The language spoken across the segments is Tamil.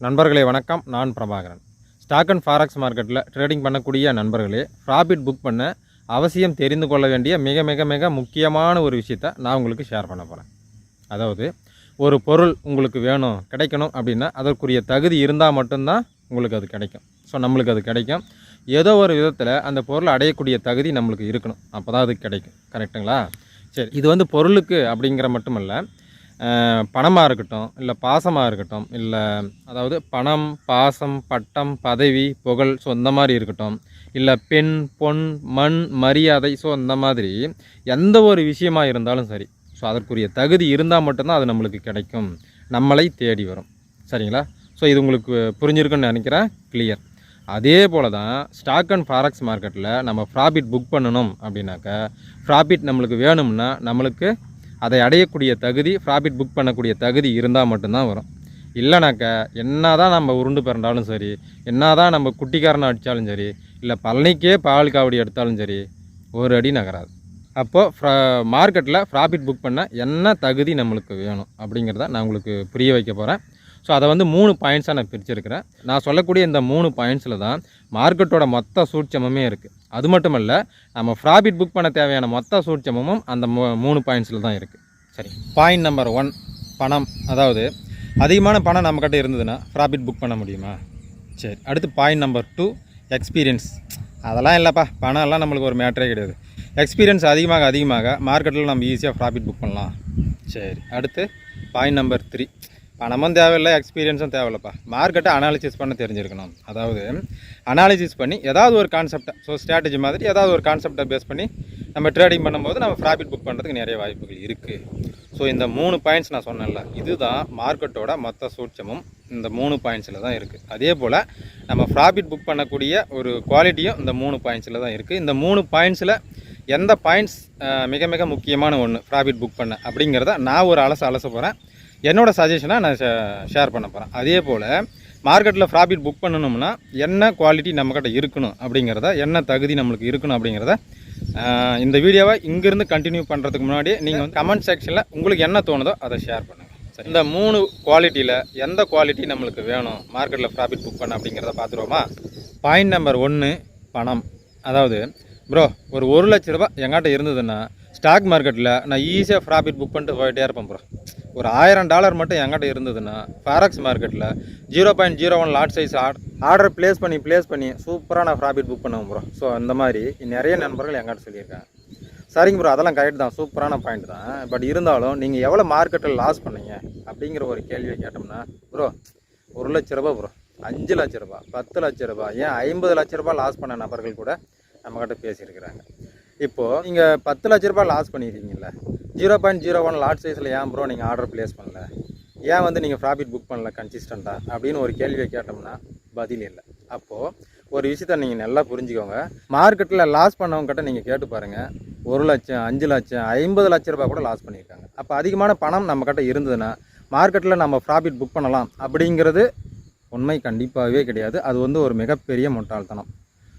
நண்பர்களே வணக்கம். நான் பிரபாகரன். ஸ்டாக் அண்ட் ஃபாரெக்ஸ் மார்க்கெட்டில் ட்ரேடிங் பண்ணக்கூடிய நண்பர்களே, ப்ராஃபிட் புக் பண்ண அவசியம் தெரிந்து கொள்ள வேண்டிய மிக மிக மிக முக்கியமான ஒரு விஷயத்தை நான் உங்களுக்கு ஷேர் பண்ண போகிறேன். அதாவது, ஒரு பொருள் உங்களுக்கு வேணும், கிடைக்கணும் அப்படின்னா அதற்குரிய தகுதி இருந்தால் மட்டும்தான் உங்களுக்கு அது கிடைக்கும். ஸோ நம்மளுக்கு அது கிடைக்கும். ஏதோ ஒரு விதத்தில் அந்த பொருள் அடையக்கூடிய தகுதி நம்மளுக்கு இருக்கணும். அப்போ தான் அது கிடைக்கும். கரெக்டுங்களா? சரி, இது பொருளுக்கு அப்படிங்கிற மட்டுமல்ல, பணமாக இருக்கட்டும், இல்லை பாசமாக இருக்கட்டும், இல்லை அதாவது பணம், பாசம், பட்டம், பதவி, புகழ், ஸோ இந்த மாதிரி இருக்கட்டும், இல்லை பெண், பொன், மண், மரியாதை, ஸோ இந்த மாதிரி எந்த ஒரு விஷயமாக இருந்தாலும் சரி, ஸோ அதற்குரிய தகுதி இருந்தால் மட்டும்தான் அது நம்மளுக்கு கிடைக்கும், நம்மளை தேடி வரும். சரிங்களா? ஸோ இது உங்களுக்கு புரிஞ்சிருக்குன்னு நினைக்கிறேன். கிளியர். அதே போல் தான் ஸ்டாக் அண்ட் ஃபாரெக்ஸ் மார்க்கெட்டில் நம்ம ப்ராஃபிட் புக் பண்ணணும் அப்படின்னாக்கா, ப்ராஃபிட் நம்மளுக்கு வேணும்னா நம்மளுக்கு அதை அடையக்கூடிய தகுதி, ப்ராஃபிட் புக் பண்ணக்கூடிய தகுதி இருந்தால் மட்டும்தான் வரும். இல்லைனாக்கா என்ன தான் நம்ம உருண்டு பிறண்டாலும் சரி, என்ன தான் நம்ம குட்டிக்காரனை அடித்தாலும் சரி, இல்லை பழனிக்கே பால் காவடி எடுத்தாலும் சரி, ஒரு அடி நகராது. அப்போது மார்க்கெட்டில் ப்ராஃபிட் புக் பண்ண என்ன தகுதி நம்மளுக்கு வேணும் அப்படிங்கிறத நான் உங்களுக்கு புரிய வைக்க போகிறேன். ஸோ அதை 3 பாயிண்ட்ஸாக நான் பிரிச்சிருக்கிறேன். நான் சொல்லக்கூடிய இந்த 3 பாயிண்ட்ஸில் தான் மார்க்கெட்டோட மொத்த சூட்சமுமே இருக்குது. அது மட்டும் இல்லை, நம்ம ப்ராஃபிட் புக் பண்ண தேவையான மொத்த சூட்சமும் அந்த 3 பாயிண்ட்ஸில் தான் இருக்குது. சரி, பாயிண்ட் நம்பர் 1, பணம். அதாவது அதிகமான பணம் நம்மக்கிட்ட இருந்ததுன்னா ப்ராஃபிட் புக் பண்ண முடியுமா? சரி. அடுத்து பாயிண்ட் நம்பர் 2, எக்ஸ்பீரியன்ஸ். அதெல்லாம் இல்லைப்பா, பணம் எல்லாம் நம்மளுக்கு ஒரு மேட்டரே கிடையாது. எக்ஸ்பீரியன்ஸ் அதிகமாக மார்க்கெட்டில் நம்ம ஈஸியாக ப்ராஃபிட் புக் பண்ணலாம். சரி. அடுத்து பாயிண்ட் நம்பர் 3, பணமும் தேவையில்லை, எக்ஸ்பீரியன்ஸும் தேவையில்லப்பா. மார்க்கெட்டை அனாலிசிஸ் பண்ண தெரிஞ்சிருக்கணும். அதாவது அனாலிசிஸ் பண்ணி ஏதாவது ஒரு கான்செப்டை, ஸோ ஸ்ட்ராட்டஜி மாதிரி ஏதாவது ஒரு கான்செப்டை பேஸ் பண்ணி நம்ம ட்ரேடிங் பண்ணும்போது நம்ம ப்ராஃபிட் புக் பண்ணுறதுக்கு நிறைய வாய்ப்புகள் இருக்குது. ஸோ இந்த 3 பாயிண்ட்ஸ் நான் சொன்னேன்ல, இதுதான் மார்க்கெட்டோட மொத்த சூட்சமும் இந்த 3 பாயிண்ட்ஸில் தான் இருக்குது. அதே போல் நம்ம ப்ராஃபிட் புக் பண்ணக்கூடிய ஒரு குவாலிட்டியும் இந்த 3 பாயிண்ட்ஸில் தான் இருக்குது. இந்த 3 பாயிண்ட்ஸில் எந்த பாயிண்ட்ஸ் மிக மிக முக்கியமான ஒன்று ப்ராஃபிட் புக் பண்ண அப்படிங்கிறத நான் ஒரு அலச போகிறேன். என்னோடய சஜஷனாக நான் ஷேர் பண்ண போகிறேன். அதே போல் மார்க்கெட்டில் ப்ராஃபிட் புக் பண்ணணும்னா என்ன குவாலிட்டி நம்மக்கிட்ட இருக்கணும் அப்படிங்கிறத, என்ன தகுதி நம்மளுக்கு இருக்கணும் அப்படிங்கிறத இந்த வீடியோவை இங்கேருந்து கண்டினியூ பண்ணுறதுக்கு முன்னாடி நீங்கள் கமெண்ட் செக்ஷனில் உங்களுக்கு என்ன தோணுதோ அதை ஷேர் பண்ணுங்கள். சரி, இந்த 3 குவாலிட்டியில் எந்த குவாலிட்டி நம்மளுக்கு வேணும் மார்க்கெட்டில் ப்ராஃபிட் புக் பண்ண அப்படிங்கிறத பார்த்துருவோமா? பாயிண்ட் நம்பர் 1, பணம். அதாவது ப்ரோ, ஒரு 1 லட்ச ரூபா எங்கிட்ட இருந்ததுன்னா ஸ்டாக் மார்க்கெட்டில் நான் ஈஸியாக ப்ராஃபிட் புக் பண்ணிட்டு போயிட்டே இருப்பேன் ப்ரோ. ஒரு $1000 மட்டும் எங்கிட்ட இருந்ததுன்னா ஃபாரெக்ஸ் மார்க்கெட்டில் 0.01 லாட் சைஸ் ஆர்டர் ப்ளேஸ் பண்ணி சூப்பராக நான் ப்ராஃபிட் புக் பண்ணுவேன் ப்ரோ. ஸோ அந்த மாதிரி நிறைய நண்பர்கள் எங்கிட்ட சொல்லியிருக்காங்க. சரிங்க ப்ரோ, அதெல்லாம் கரெக்ட் தான், சூப்பரான பாயிண்ட் தான். பட் இருந்தாலும் நீங்கள் எவ்வளோ மார்க்கெட்டில் லாஸ் பண்ணீங்க அப்படிங்கிற ஒரு கேள்வியை கேட்டோம்னா, ப்ரோ 1 லட்ச ரூபா ப்ரோ, 5 லட்ச ரூபா, 10 லட்ச ரூபா, ஏன் 50 லட்ச ரூபா லாஸ் பண்ண நபர்கள் கூட நம்மக்கிட்ட பேசியிருக்கிறாங்க. இப்போது நீங்கள் 10 லட்ச ரூபா லாஸ் பண்ணியிருக்கீங்கள, 0.01 லாட் சைஸில் ஏன் ப்ரோ நீங்கள் ஆர்டர் ப்ளேஸ் பண்ணல, ஏன் நீங்கள் ப்ராஃபிட் புக் பண்ணல கன்சிஸ்டண்ட்டாக அப்படின்னு ஒரு கேள்வியை கேட்டோம்னா பதில் இல்லை. அப்போது ஒரு விஷயத்த நீங்கள் நல்லா புரிஞ்சுக்கோங்க. மார்க்கெட்டில் லாஸ் பண்ணவங்ககிட்ட நீங்கள் கேட்டு பாருங்கள், 1 லட்சம், 5 லட்சம், 50 லட்ச ரூபா கூட லாஸ் பண்ணியிருக்காங்க. அப்போ அதிகமான பணம் நம்மக்கிட்ட இருந்ததுன்னா மார்க்கெட்டில் நம்ம ப்ராஃபிட் புக் பண்ணலாம் அப்படிங்கிறது உண்மை கண்டிப்பாகவே கிடையாது. அது ஒரு மிகப்பெரிய முட்டாள்தனம்.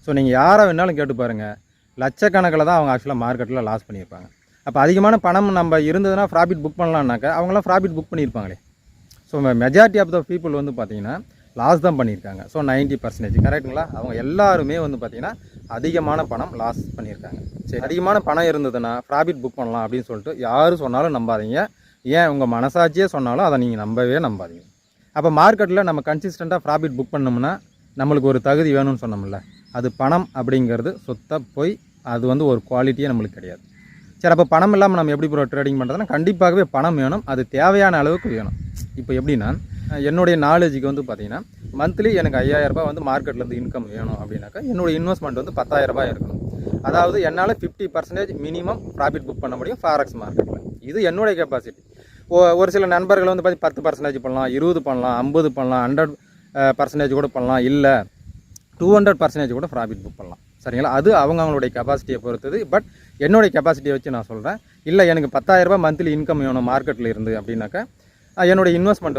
ஸோ நீங்கள் யாரை வேணாலும் கேட்டு பாருங்கள், லட்சக்கணக்கில் தான் அவங்க ஆக்சுவலாக மார்க்கெட்டில் லாஸ் பண்ணியிருப்பாங்க. அப்போ அதிகமான பணம் நம்ம இருந்ததுன்னா ப்ராஃபிட் புக் பண்ணலான்னாக்கா அவங்களாம் ப்ராஃபிட் புக் பண்ணியிருப்பாங்களே. So majority of the people பார்த்தீங்கன்னா லாஸ் தான் பண்ணியிருக்காங்க. ஸோ 90% கரெக்டுங்களா? அவங்க எல்லாருமே பார்த்தீங்கன்னா அதிகமான பணம் லாஸ் பண்ணியிருக்காங்க. சரி, அதிகமான பணம் இருந்ததுன்னா ப்ராஃபிட் புக் பண்ணலாம் அப்படின்னு சொல்லிட்டு யார் சொன்னாலும் நம்பாதீங்க. ஏன் உங்கள் மனசாட்சியே சொன்னாலும் அதை நீங்கள் நம்பாதீங்க. அப்போ மார்க்கெட்டில் நம்ம கன்சிஸ்டண்ட்டாக ப்ராஃபிட் புக் பண்ணோம்னா நம்மளுக்கு ஒரு தகுதி வேணும்னு சொன்னோம்ல, அது பணம் அப்படிங்கிறது சுத்த போய் அது ஒரு குவாலிட்டியே நம்மளுக்கு கிடையாது. சரி, அப்போ பணம் இல்லாமல் நம்ம எப்படி ப்ரோ ட்ரேடிங் பண்ணுறதுனா கண்டிப்பாகவே பணம் வேணும். அது தேவையான அளவுக்கு வேணும். இப்போ எப்படின்னா, என்னுடைய நாலேஜுக்கு பார்த்தீங்கன்னா மந்த்லி எனக்கு 5000 ரூபாய் மார்க்கெட்லேருந்து இன்கம் வேணும் அப்படின்னாக்கா என்னுடைய இன்வெஸ்ட்மெண்ட் 10,000 ரூபாய் இருக்கணும். அதாவது என்னால் 50% மினிமம் ப்ராஃபிட் புக் பண்ண முடியும் ஃபாரெக்ஸ் மார்க்கெட்டில். இது என்னுடைய கெப்பாசிட்டி. ஒரு சில நண்பர்கள் 10% பண்ணலாம், 20 பண்ணலாம், 50 பண்ணலாம், 100% கூட பண்ணலாம், இல்லை 200% கூட ப்ராஃபிட் புக் பண்ணலாம். சரிங்களா? அது அவங்களுடைய கெப்பாசிட்டியை பொறுத்தது. பட் என்னுடைய கெப்பாசிட்டியை வச்சு நான் சொல்கிறேன். இல்லை எனக்கு 10,000 ரூபாய் மந்த்லி இன்கம் வேணும் மார்க்கெட்டில் இருந்து அப்படின்னாக்கா என்னுடைய இன்வெஸ்ட்மெண்ட்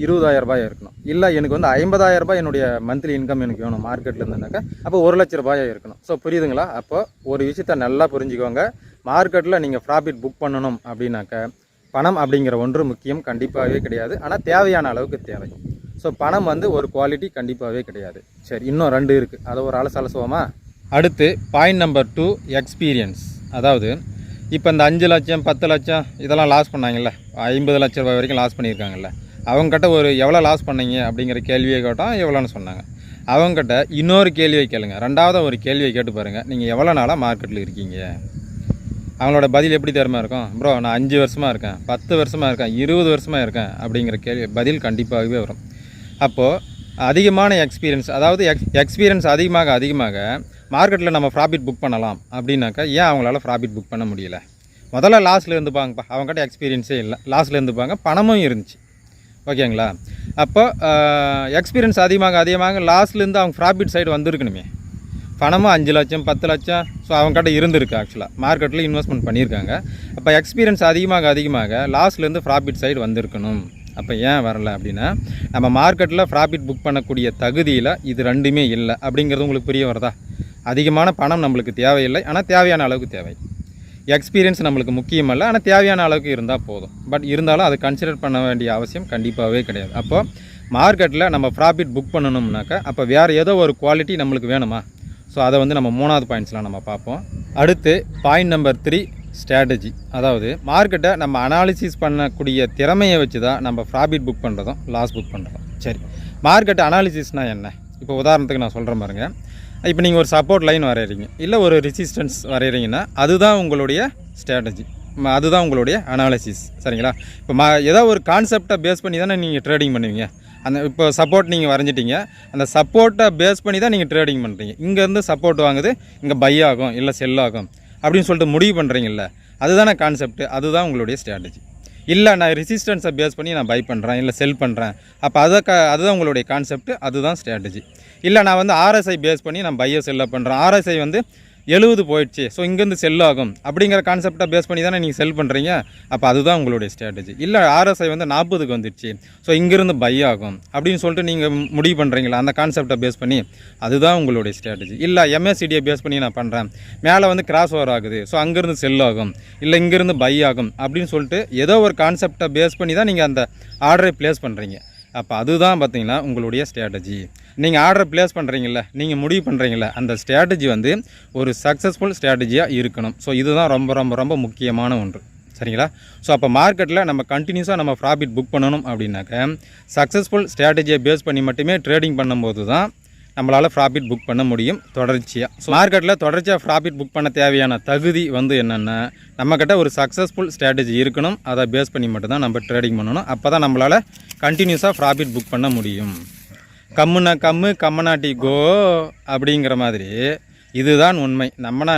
20,000 ரூபாய் இருக்கணும். இல்லை எனக்கு 50,000 ரூபாய் என்னுடைய மந்த்லி இன்கம் எனக்கு வேணும் மார்க்கெட்டில் இருந்துனாக்கா அப்போ 1 லட்ச ரூபாய் இருக்கணும். ஸோ புரியுதுங்களா? அப்போ ஒரு விஷயத்த நல்லா புரிஞ்சுக்கோங்க. மார்க்கெட்டில் நீங்கள் ப்ராஃபிட் புக் பண்ணணும் அப்படின்னாக்கா பணம் அப்படிங்கிற ஒன்று முக்கியம் கண்டிப்பாகவே கிடையாது. ஆனால் தேவையான அளவுக்கு தேவை. ஸோ பணம் வந்து ஒரு குவாலிட்டி கண்டிப்பாகவே கிடையாது. சரி, இன்னும் 2 இருக்குது, அதை ஒரு அலசுவோமா? அடுத்து பாயிண்ட் நம்பர் 2, எக்ஸ்பீரியன்ஸ். அதாவது இப்போ இந்த 5 லட்சம் 10 லட்சம் இதெல்லாம் லாஸ் பண்ணாங்கல்ல, 50 லட்ச ரூபாய் வரைக்கும் லாஸ் பண்ணியிருக்காங்கல்ல, அவங்ககிட்ட ஒரு எவ்வளோ லாஸ் பண்ணீங்க அப்படிங்கிற கேள்வியை கேட்டோம், எவ்வளோன்னு சொன்னாங்க. அவங்ககிட்ட இன்னொரு கேள்வியை கேளுங்க, 2வது ஒரு கேள்வியை கேட்டு பாருங்கள், நீங்கள் எவ்வளோ நாளாக மார்க்கெட்டில் இருக்கீங்க. அவங்களோட பதில் எப்படி தெரியுமா இருக்கும்? ப்ரோ நான் 5 வருஷமாக இருக்கேன், 10 வருஷமாக இருக்கேன், 20 வருஷமாக இருக்கேன் அப்படிங்கிற பதில் கண்டிப்பாகவே வரும். அப்போது அதிகமான எக்ஸ்பீரியன்ஸ், அதாவது எக்ஸ்பீரியன்ஸ் அதிகமாக மார்க்கெட்டில் நம்ம ப்ராஃபிட் புக் பண்ணலாம் அப்படின்னாக்கா ஏன் அவங்களால ப்ராஃபிட் புக் பண்ண முடியல? முதல்ல லாஸில் இருந்துப்பாங்கப்பா, அவங்ககிட்ட எக்ஸ்பீரியன்ஸே இல்லை, லாஸில் இருந்துப்பாங்க, பணமும் இருந்துச்சு, ஓகேங்களா? அப்போ எக்ஸ்பீரியன்ஸ் அதிகமாக லாஸ்ட்லேருந்து அவங்க ப்ராஃபிட் சைடு வந்திருக்கணுமே. பணமும் 5 லட்சம் 10 லட்சம் ஸோ அவங்ககிட்ட இருந்திருக்கு, ஆக்சுவலாக மார்க்கெட்டில் இன்வெஸ்ட்மெண்ட் பண்ணியிருக்காங்க. அப்போ எக்ஸ்பீரியன்ஸ் அதிகமாக லாஸ்ட்லேருந்து ப்ராஃபிட் சைடு வந்திருக்கணும். அப்போ ஏன் வரலை அப்படின்னா, நம்ம மார்க்கெட்டில் ப்ராஃபிட் புக் பண்ணக்கூடிய தகுதியில் இது 2மே இல்லை அப்படிங்கிறது உங்களுக்கு புரிய வருதா? அதிகமான பணம் நம்மளுக்கு தேவையில்லை, ஆனால் தேவையான அளவுக்கு தேவை. எக்ஸ்பீரியன்ஸ் நம்மளுக்கு முக்கியமல்ல, ஆனால் தேவையான அளவுக்கு இருந்தால் போதும். பட் இருந்தாலும் அதை கன்சிடர் பண்ண வேண்டிய அவசியம் கண்டிப்பாகவே கிடையாது. அப்போது மார்க்கெட்டில் நம்ம ப்ராஃபிட் புக் பண்ணணும்னாக்கா அப்போ வேறு ஏதோ ஒரு குவாலிட்டி நம்மளுக்கு வேணுமா? ஸோ அதை வந்து நம்ம 3வது பாயிண்ட்ஸ்லாம் நம்ம பார்ப்போம். அடுத்து பாயிண்ட் நம்பர் 3, ஸ்ட்ராட்டஜி. அதாவது மார்க்கெட்டை நம்ம அனாலிசிஸ் பண்ணக்கூடிய திறமையை வச்சு தான் நம்ம ப்ராஃபிட் புக் பண்ணுறதும் லாஸ் புக் பண்ணுறதும். சரி, மார்க்கெட் அனாலிசிஸ்னால் என்ன? இப்போ உதாரணத்துக்கு நான் சொல்கிறேன் பாருங்க. இப்போ நீங்கள் ஒரு சப்போர்ட் லைன் வரைகிறீங்க, இல்லை ஒரு ரெசிஸ்டன்ஸ் வரைகிறீங்கன்னா அதுதான் உங்களுடைய ஸ்ட்ராட்டஜி, அதுதான் உங்களுடைய அனாலிசிஸ். சரிங்களா? இப்போ ஏதோ ஒரு கான்செப்டை பேஸ் பண்ணி தானே நீங்கள் ட்ரேடிங் பண்ணுவீங்க. அந்த இப்போ சப்போர்ட் நீங்கள் வரைஞ்சிட்டிங்க, அந்த சப்போர்ட்டை பேஸ் பண்ணி தான் நீங்கள் ட்ரேடிங் பண்ணுறீங்க. இங்கேருந்து சப்போர்ட் வாங்குது, இங்கே பை ஆகும் இல்லை செல் ஆகும் அப்படின்னு சொல்லிட்டு முடிவு பண்ணுறீங்கல்ல, அதுதானே கான்செப்ட், அதுதான் உங்களுடைய ஸ்ட்ராட்டஜி. இல்லை நான் ரெசிஸ்டன்ஸை பேஸ் பண்ணி நான் பை பண்ணுறேன் இல்லை செல் பண்ணுறேன், அப்போ அதுதான் உங்களுடைய கான்செப்ட், அதுதான் ஸ்ட்ராட்டஜி. இல்லை நான் வந்து ஆர்எஸ்ஐ பேஸ் பண்ணி நான் பையை செல்ல பண்ணுறேன், ஆர்எஸ்ஐ வந்து 70 போயிடுச்சு ஸோ இங்கேருந்து செல் ஆகும் அப்படிங்கிற கான்செப்டை பேஸ் பண்ணி தானே நீங்கள் செல் பண்ணுறீங்க, அப்போ அதுதான் உங்களுடைய ஸ்ட்ராட்டஜி. இல்லை ஆர்எஸ்ஐ வந்து 40க்கு வந்துடுச்சு ஸோ இங்கேருந்து பை ஆகும் அப்படின்னு சொல்லிட்டு நீங்கள் முடிவு பண்ணுறீங்களா, அந்த கான்செப்டை பேஸ் பண்ணி, அதுதான் உங்களுடைய ஸ்ட்ராட்டஜி. இல்லை எம்எஸ்சிடியை பேஸ் பண்ணி நான் பண்ணுறேன், மேலே வந்து கிராஸ் ஓவர் ஆகுது ஸோ அங்கேருந்து செல் ஆகும் இல்லை இங்கேருந்து பை ஆகும் அப்படின்னு சொல்லிட்டு ஏதோ ஒரு கான்செப்டை பேஸ் பண்ணி தான் நீங்கள் அந்த ஆர்டரை ப்ளேஸ் பண்ணுறீங்க. அப்போ அதுதான் பார்த்தீங்கன்னா உங்களுடைய ஸ்ட்ராட்டஜி. நீங்கள் ஆர்டர் ப்ளேஸ் பண்ணுறீங்கள, நீங்கள் முடிவு பண்ணுறீங்கள, அந்த ஸ்ட்ராட்டஜி வந்து ஒரு சக்ஸஸ்ஃபுல் ஸ்ட்ராட்டஜியாக இருக்கணும். ஸோ இதுதான் ரொம்ப ரொம்ப ரொம்ப முக்கியமான ஒன்று. சரிங்களா? ஸோ அப்போ மார்க்கெட்டில் நம்ம கண்டினியூஸாக நம்ம ப்ராஃபிட் புக் பண்ணணும் அப்படின்னாக்க சக்ஸஸ்ஃபுல் ஸ்ட்ராட்டஜியை பேஸ் பண்ணி மட்டுமே ட்ரேடிங் பண்ணும்போது தான் நம்மளால் ப்ராஃபிட் புக் பண்ண முடியும் தொடர்ச்சியாக. ஸோ மார்க்கெட்டில் தொடர்ச்சியாக ப்ராஃபிட் புக் பண்ண தேவையான தகுதி வந்து என்னென்னா, நம்மக்கிட்ட ஒரு சக்ஸஸ்ஃபுல் ஸ்ட்ராட்டஜி இருக்கணும், அதை பேஸ் பண்ணி மட்டும்தான் நம்ம ட்ரேடிங் பண்ணணும். அப்போ தான் நம்மளால் கண்டினியூஸாக ப்ராஃபிட் புக் பண்ண முடியும். கம்முனா கம்மனாட்டி கோ அப்படிங்கிற மாதிரி இதுதான் உண்மை. நம்மனா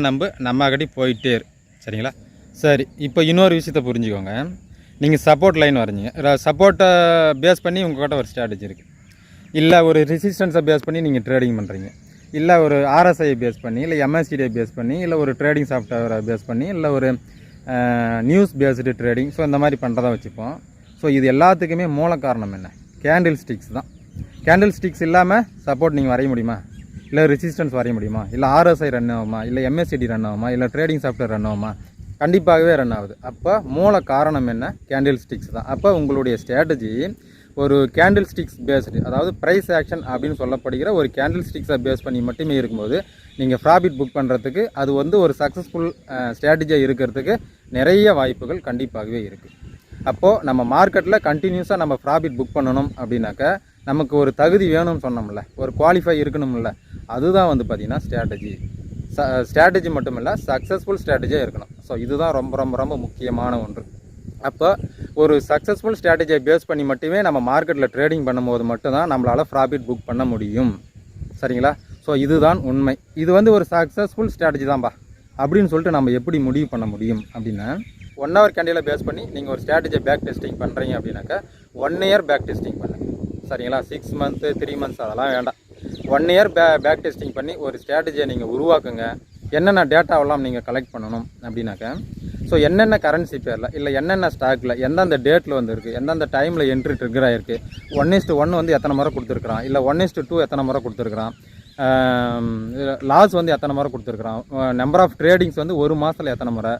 நம்ம கட்டி போயிட்டே இரு. சரிங்களா? சரி, இப்போ இன்னொரு விஷயத்தை புரிஞ்சுக்கோங்க. நீங்கள் சப்போர்ட் லைன் வரைஞ்சிங்க, சப்போர்ட்டை பேஸ் பண்ணி உங்கள்கிட்ட ஒரு ஸ்ட்ராட்டஜி இருக்குது. இல்லை ஒரு ரெசிஸ்டன்ஸை பேஸ் பண்ணி நீங்கள் ட்ரேடிங் பண்ணுறீங்க, இல்லை ஒரு ஆர்எஸ்ஐ பேஸ் பண்ணி, இல்லை எம்எஸ்சிடியை பேஸ் பண்ணி, இல்லை ஒரு ட்ரேடிங் சாஃப்ட்வேரை பேஸ் பண்ணி, இல்லை ஒரு நியூஸ் பேஸ்டு ட்ரேடிங், ஸோ இந்த மாதிரி பண்ணுறதா வச்சுப்போம். ஸோ இது எல்லாத்துக்குமே மூல காரணம் என்ன? கேண்டில் ஸ்டிக்ஸ் தான். கேண்டில் ஸ்டிக்ஸ் இல்லாமல் சப்போர்ட் நீங்கள் வரைய முடியுமா? இல்லை ரெசிஸ்டன்ஸ் வரைய முடியுமா? இல்லை ஆர்எஸ்ஐ ரன் ஆகுமா? இல்லை எம்எஸ்சிடி ரன் ஆகுமா? இல்லை ட்ரேடிங் சாஃப்ட்வேர் ரன் ஆகுமா? கண்டிப்பாகவே ரன் ஆகுது. அப்போ மூல காரணம் என்ன? கேண்டில் ஸ்டிக்ஸ் தான். அப்போ உங்களுடைய ஸ்ட்ராட்டஜி ஒரு கேண்டில் ஸ்டிக்ஸ் பேஸ்டு, அதாவது ப்ரைஸ் ஆக்ஷன் அப்படின்னு சொல்லப்படுகிற ஒரு கேண்டில் ஸ்டிக்ஸை பேஸ் பண்ணி மட்டுமே இருக்கும்போது நீங்கள் ப்ராஃபிட் புக் பண்ணுறதுக்கு அது வந்து ஒரு சக்ஸஸ்ஃபுல் ஸ்ட்ராட்டஜியாக இருக்கிறதுக்கு நிறைய வாய்ப்புகள் கண்டிப்பாகவே இருக்குது. அப்போது நம்ம மார்க்கெட்டில் கண்டினியூஸாக நம்ம ப்ராஃபிட் புக் பண்ணணும் அப்படின்னாக்க நமக்கு ஒரு தகுதி வேணும்னு சொன்னோம்ல, ஒரு குவாலிஃபை இருக்கணும்ல, அதுதான் வந்து பார்த்திங்கன்னா ஸ்ட்ராட்டஜி மட்டும் இல்லை, சக்ஸஸ்ஃபுல் ஸ்ட்ராட்டஜியாக இருக்கணும். ஸோ இதுதான் ரொம்ப ரொம்ப ரொம்ப முக்கியமான ஒன்று. அப்போ ஒரு சக்ஸஸ்ஃபுல் ஸ்ட்ராட்டஜியை பேஸ் பண்ணி மட்டுமே நம்ம மார்க்கெட்டில் ட்ரேடிங் பண்ணும்போது மட்டும்தான் நம்மளால் ப்ராஃபிட் புக் பண்ண முடியும். சரிங்களா? ஸோ இதுதான் உண்மை. இது வந்து ஒரு சக்ஸஸ்ஃபுல் ஸ்ட்ராட்டஜி தான்பா அப்படின்னு சொல்லிட்டு நம்ம எப்படி முடிவு பண்ண முடியும் அப்படின்னா, 1 ஹவர் கேண்டிலை பேஸ் பண்ணி நீங்கள் ஒரு ஸ்ட்ராட்டஜியை பேக் டெஸ்டிங் பண்ணுறீங்க அப்படின்னாக்கா 1 இயர் பேக் டெஸ்டிங் பண்ணுங்கள். சரிங்களா? 6 மந்த்து 3 மந்த்ஸ் அதெல்லாம் வேண்டாம். 1 இயர் பேக் டெஸ்டிங் பண்ணி ஒரு ஸ்ட்ராட்டஜியை நீங்கள் உருவாக்குங்க. என்னென்ன டேட்டாவெல்லாம் நீங்கள் கலெக்ட் பண்ணணும் அப்படின்னாக்கா, ஸோ என்னென்ன கரன்சி பேரில், இல்லை என்னென்ன ஸ்டாக்கில் எந்தெந்த டேட்டில் வந்துருக்கு, எந்தெந்த டைமில் என்ட்ரி ட்ரிகர் ஆகிருக்கு, 1:1 வந்து எத்தனை முறை கொடுத்துருக்குறான், இல்லை 1:2 எத்தனை முறை கொடுத்துருக்குறான், லாஸ் வந்து எத்தனை முறை கொடுத்துருக்குறான், நம்பர் ஆஃப் ட்ரேடிங்ஸ் வந்து ஒரு மாதத்தில் எத்தனை முறை,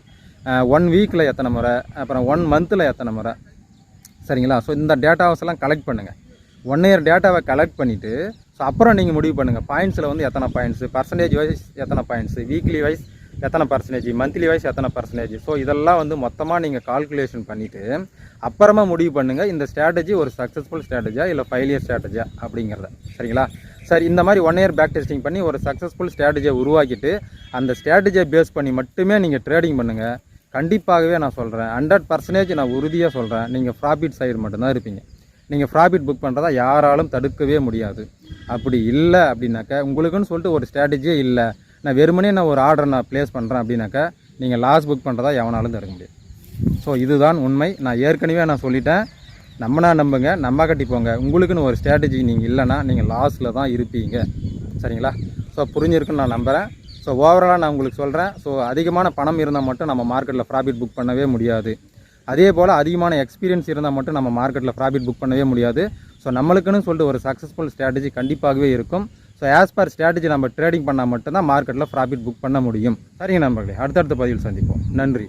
1 வீக்கில் எத்தனை முறை, அப்புறம் 1 மந்தில் எத்தனை முறை. சரிங்களா? ஸோ இந்த டேட்டாஸ் எல்லாம் கலெக்ட் பண்ணுங்கள். 1 இயர் டேட்டாவை கலெக்ட் பண்ணிவிட்டு ஸோ அப்புறம் நீங்கள் முடிவு பண்ணுங்கள் பாயிண்ட்ஸில் வந்து எத்தனை பாயிண்ட்ஸு, பர்சன்டேஜ் வைஸ் எத்தனை பாயிண்ட்ஸு, வீக்லி வைஸ் எத்தனை பர்சன்டேஜ், மந்த்லி வைஸ் எத்தனை பர்சன்டேஜ். ஸோ இதெல்லாம் வந்து மொத்தமாக நீங்கள் கால்குலேஷன் பண்ணிவிட்டு அப்புறமா முடிவு பண்ணுங்கள் இந்த ஸ்ட்ராட்டஜி ஒரு சக்ஸஸ்ஃபுல் ஸ்ட்ராட்டஜியா இல்லை ஃபெயிலியர் ஸ்ட்ராட்டஜியா அப்படிங்கிறத. சரிங்களா? சரி, இந்த மாதிரி 1 இயர் பேக் டெஸ்டிங் பண்ணி ஒரு சக்ஸஸ்ஃபுல் ஸ்ட்ராட்டஜியை உருவாக்கிட்டு அந்த ஸ்ட்ராட்டஜியை பேஸ் பண்ணி மட்டுமே நீங்கள் ட்ரேடிங் பண்ணுங்கள். கண்டிப்பாகவே நான் சொல்கிறேன், 100% நான் உறுதியாக சொல்கிறேன், நீங்கள் ப்ராஃபிட் சைடு மட்டும்தான் இருப்பீங்க. நீங்கள் ப்ராஃபிட் புக் பண்ணுறதா யாராலும் தடுக்கவே முடியாது. அப்படி இல்லை அப்படின்னாக்கா, உங்களுக்குன்னு சொல்லிட்டு ஒரு ஸ்ட்ராட்டஜியே இல்லை, நான் வெறுமனே நான் ஒரு ஆர்டர் நான் ப்ளேஸ் பண்ணுறேன் அப்படின்னாக்கா நீங்கள் லாஸ் புக் பண்ணுறதா எவனாலும் தடுக்க முடியாது. ஸோ இதுதான் உண்மை. நான் ஏற்கனவே நான் சொல்லிட்டேன், நம்புங்க, நம்ப கட்டி போங்க. உங்களுக்குன்னு ஒரு ஸ்ட்ராட்டஜி நீங்கள் இல்லைன்னா நீங்கள் லாஸில் தான் இருப்பீங்க. சரிங்களா? ஸோ புரிஞ்சிருக்குன்னு நான் நம்புகிறேன். ஸோ ஓவராலாக நான் உங்களுக்கு சொல்கிறேன், ஸோ அதிகமான பணம் இருந்தால் மட்டும் நம்ம மார்க்கெட்டில் ப்ராஃபிட் புக் பண்ணவே முடியாது. அதே போல் அதிகமான எக்ஸ்பீரியன்ஸ் இருந்தால் மட்டும் நம்ம மார்க்கெட்டில் ப்ராஃபிட் புக் பண்ணவே முடியாது. ஸோ நம்மளுக்குன்னு சொல்லிட்டு ஒரு சக்ஸஸ்ஃபுல் ஸ்ட்ராட்டஜி கண்டிப்பாகவே இருக்கும். ஸோ ஆஸ் பர் ஸ்ட்ராட்டஜி நம்ம ட்ரேடிங் பண்ணால் மட்டும்தான் மார்க்கெட்டில் ப்ராஃபிட் புக் பண்ண முடியும். சரிங்க நண்பர்களே, அடுத்தடுத்த பதிவில் சந்திப்போம். நன்றி.